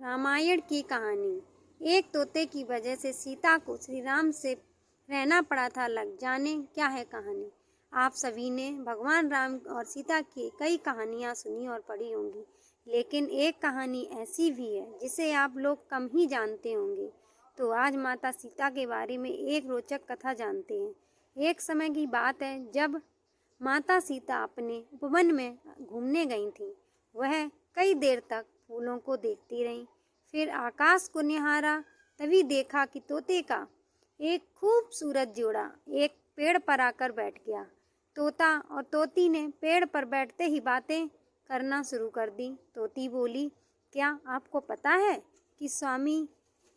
रामायण की कहानी। एक तोते की वजह से सीता को श्री राम से रहना पड़ा था अलग। जाने क्या है कहानी। आप सभी ने भगवान राम और सीता की कई कहानियाँ सुनी और पढ़ी होंगी, लेकिन एक कहानी ऐसी भी है जिसे आप लोग कम ही जानते होंगे। तो आज माता सीता के बारे में एक रोचक कथा जानते हैं। एक समय की बात है जब माता सीता अपने उपवन में घूमने गई थीं। वह कई देर तक फूलों को देखती रहीं, फिर आकाश को निहारा। तभी देखा कि तोते का एक खूबसूरत जोड़ा एक पेड़ पर आकर बैठ गया। तोता और तोती ने पेड़ पर बैठते ही बातें करना शुरू कर दी। तोती बोली, क्या आपको पता है कि स्वामी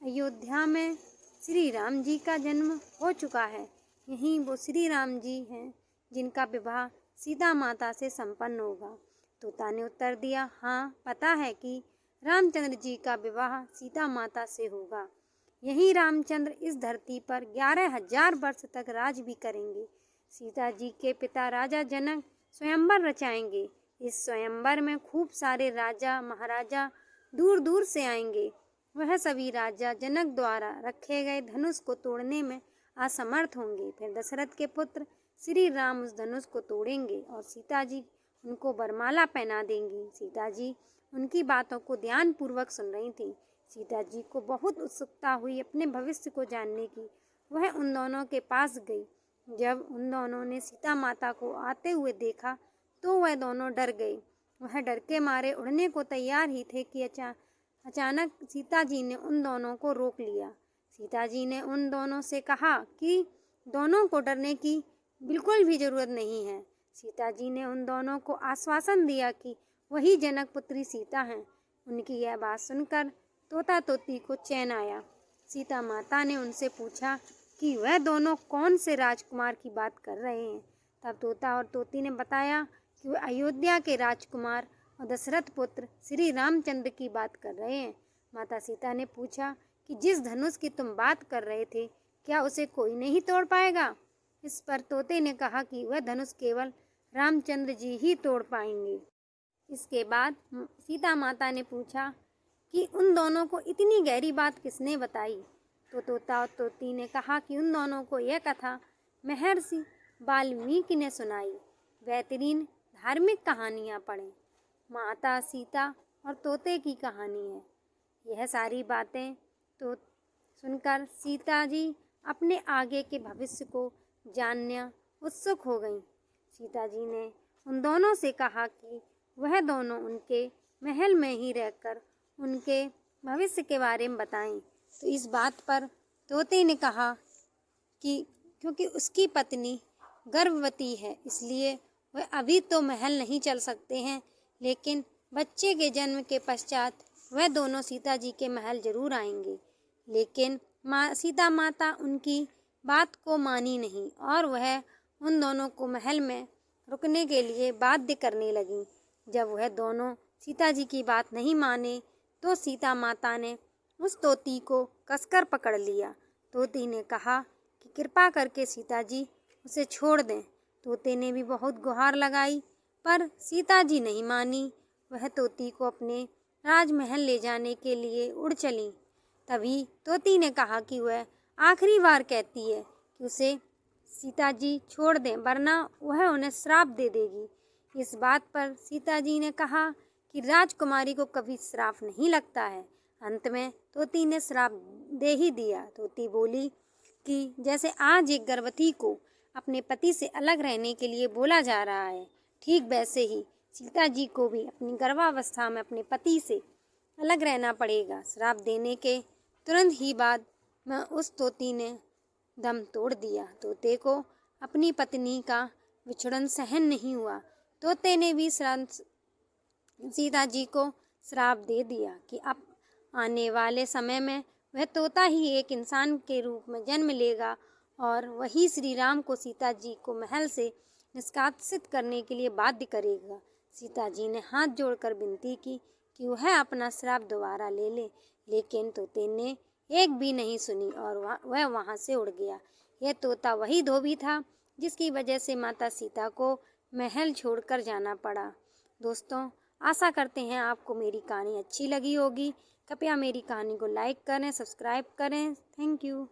अयोध्या में श्री राम जी का जन्म हो चुका है? यही वो श्री राम जी हैं जिनका विवाह सीता माता से संपन्न होगा। तोता ने उत्तर दिया, हाँ पता है कि रामचंद्र जी का विवाह सीता माता से होगा। यही रामचंद्र इस धरती पर 11,000 वर्ष तक राज भी करेंगे। सीता जी के पिता राजा जनक स्वयंवर रचाएंगे। इस स्वयंवर में खूब सारे राजा महाराजा दूर दूर से आएंगे। वह सभी राजा जनक द्वारा रखे गए धनुष को तोड़ने में असमर्थ होंगे। फिर दशरथ के पुत्र श्री राम उस धनुष को तोड़ेंगे और सीता जी उनको वरमाला पहना देंगी। सीता जी उनकी बातों को ध्यानपूर्वक सुन रही थी। सीता जी को बहुत उत्सुकता हुई अपने भविष्य को जानने की। वह उन दोनों के पास गई। जब उन दोनों ने सीता माता को आते हुए देखा तो वह दोनों डर गए। वह डर के मारे उड़ने को तैयार ही थे कि अचानक सीता जी ने उन दोनों को रोक लिया। सीता जी ने उन दोनों से कहा कि दोनों को डरने की बिल्कुल भी जरूरत नहीं है। सीता जी ने उन दोनों को आश्वासन दिया कि वही जनक पुत्री सीता हैं। उनकी यह बात सुनकर तोता तोती को चैन आया। सीता माता ने उनसे पूछा कि वह दोनों कौन से राजकुमार की बात कर रहे हैं। तब तोता और तोती ने बताया कि वह अयोध्या के राजकुमार और दशरथ पुत्र श्री रामचंद्र की बात कर रहे हैं। माता सीता ने पूछा कि जिस धनुष की तुम बात कर रहे थे, क्या उसे कोई नहीं तोड़ पाएगा? इस पर तोते ने कहा कि वह धनुष केवल रामचंद्र जी ही तोड़ पाएंगे। इसके बाद सीता माता ने पूछा कि उन दोनों को इतनी गहरी बात किसने बताई? तो तोता और तोती ने कहा कि उन दोनों को यह कथा महर्षि वाल्मीकि ने सुनाई। बेहतरीन धार्मिक कहानियाँ पढ़ें। माता सीता और तोते की कहानी है। यह सारी बातें तो सुनकर सीता जी अपने आगे के भविष्य को जानने उत्सुक हो गईं। सीता जी ने उन दोनों से कहा कि वह दोनों उनके महल में ही रहकर उनके भविष्य के बारे में बताएं। तो इस बात पर तोते ने कहा कि क्योंकि उसकी पत्नी गर्भवती है, इसलिए वह अभी तो महल नहीं चल सकते हैं, लेकिन बच्चे के जन्म के पश्चात वह दोनों सीता जी के महल जरूर आएंगे। लेकिन सीता माता उनकी बात को मानी नहीं और वह उन दोनों को महल में रुकने के लिए बाध्य करने लगी। जब वह दोनों सीता जी की बात नहीं माने तो सीता माता ने उस तोती को कसकर पकड़ लिया। तोती ने कहा कि कृपा करके सीता जी उसे छोड़ दें। तोते ने भी बहुत गुहार लगाई, पर सीता जी नहीं मानी। वह तोती को अपने राजमहल ले जाने के लिए उड़ चली। तभी तोती ने कहा कि वह आखिरी बार कहती है कि उसे सीता जी छोड़ दें, वरना वह उन्हें श्राप दे देगी। इस बात पर सीता जी ने कहा कि राजकुमारी को कभी श्राप नहीं लगता है। अंत में तोती ने श्राप दे ही दिया। तोती बोली कि जैसे आज एक गर्भवती को अपने पति से अलग रहने के लिए बोला जा रहा है, ठीक वैसे ही सीता जी को भी अपनी गर्भावस्था में अपने पति से अलग रहना पड़ेगा। श्राप देने के तुरंत ही बाद में उस तोती ने दम तोड़ दिया। तोते को अपनी पत्नी का विछड़न सहन नहीं हुआ। तोते ने भी सीता जी को श्राप दे दिया कि अब आने वाले समय में वह तोता ही एक इंसान के रूप में जन्म लेगा और वही श्री राम को सीता जी को महल से निष्कासित करने के लिए बाध्य करेगा। सीता जी ने हाथ जोड़कर विनती की कि वह अपना श्राप दोबारा ले ले, लेकिन तोते ने एक भी नहीं सुनी और वह वहाँ से उड़ गया। यह तोता वही धोबी था जिसकी वजह से माता सीता को महल छोड़कर जाना पड़ा। दोस्तों, आशा करते हैं आपको मेरी कहानी अच्छी लगी होगी। कृपया मेरी कहानी को लाइक करें, सब्सक्राइब करें। Thank you.